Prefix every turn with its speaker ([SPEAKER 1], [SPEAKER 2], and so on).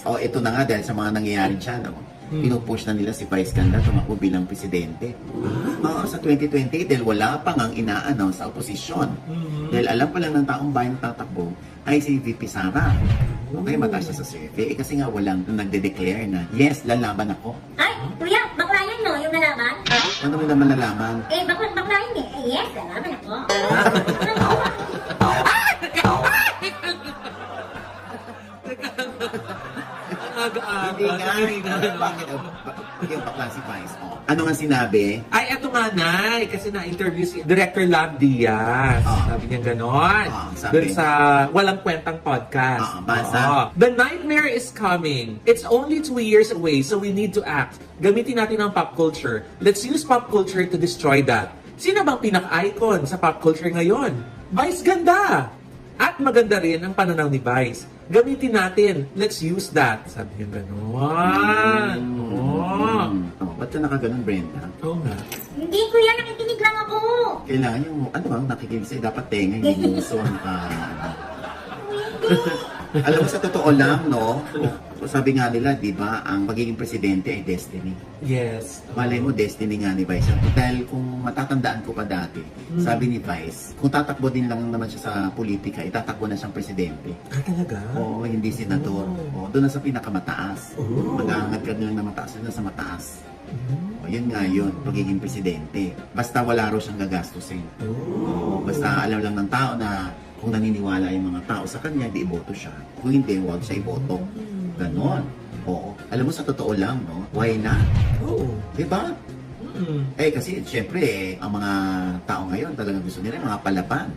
[SPEAKER 1] Oh, ito na nga dahil sa mga nangyayari dyan, no? Pinupush na nila si Vice Ganda tumakbo bilang presidente. Oo, sa 2028 dahil wala pa ngang ina-announce sa oposisyon. Dahil alam pa lang ng taong bayan na tatakbo ay si VP Sara. Okay, mataas siya sa survey. Kasi nga walang nagde-declare na, yes, lalaban ako.
[SPEAKER 2] Ay, kuya, bakla yan no, yung nalaman?
[SPEAKER 1] Ano mo naman lalaman?
[SPEAKER 2] Bakla yun eh. Yes, nalaman ako.
[SPEAKER 1] Hindi nga. Bakit? Yung bakla si Vice. Oh. Ano nga sinabi?
[SPEAKER 3] Ay, eto nga, Nay. Kasi na-interview si Director Lab Diaz. Sabi niya ganon.
[SPEAKER 1] Sabi.
[SPEAKER 3] Doon sa Walang Kwentang Podcast.
[SPEAKER 1] Basa.
[SPEAKER 3] The nightmare is coming. It's only 2 years away, so we need to act. Gamitin natin ang pop culture. Let's use pop culture to destroy that. Sino bang pinaka-icon sa pop culture ngayon? Vice Ganda! At maganda rin ang pananaw ni Vice. Gamitin natin. Let's use that. Sabi niya gano'n.
[SPEAKER 1] Ba't ka nakaganon, Brenda?
[SPEAKER 3] Oo nga.
[SPEAKER 2] Hindi kuya, nakikinig lang ako.
[SPEAKER 1] Kailangan yung, ano bang nakikinig sa'yo? Dapat tenga, hindi puso. Alam mo, sa totoo lang, no? Sabi nga nila, di ba, ang pagiging presidente ay destiny.
[SPEAKER 3] Yes.
[SPEAKER 1] Malay mo, destiny nga ni Vice. Dahil kung matatandaan ko pa dati, sabi ni Vice, kung tatakbo din lang naman siya sa politika, itatakbo na siyang presidente.
[SPEAKER 3] Ah, talaga?
[SPEAKER 1] Oo, hindi senador. Oo, doon na sa pinakamataas. Mag-aangat ka lang na mataas, doon na sa mataas. O, yun nga yun, pagiging presidente. Basta wala raw siyang gagastusin. Oo, basta alam lang ng tao na kung naniniwala yung mga tao sa kanya, di iboto siya. Kung hindi, huwag siya iboto. Ganon. Oo. Alam mo, sa totoo lang, no? Why not?
[SPEAKER 3] Oo.
[SPEAKER 1] Diba? Eh, kasi, syempre, ang mga tao ngayon talagang gusto nila mga palaban.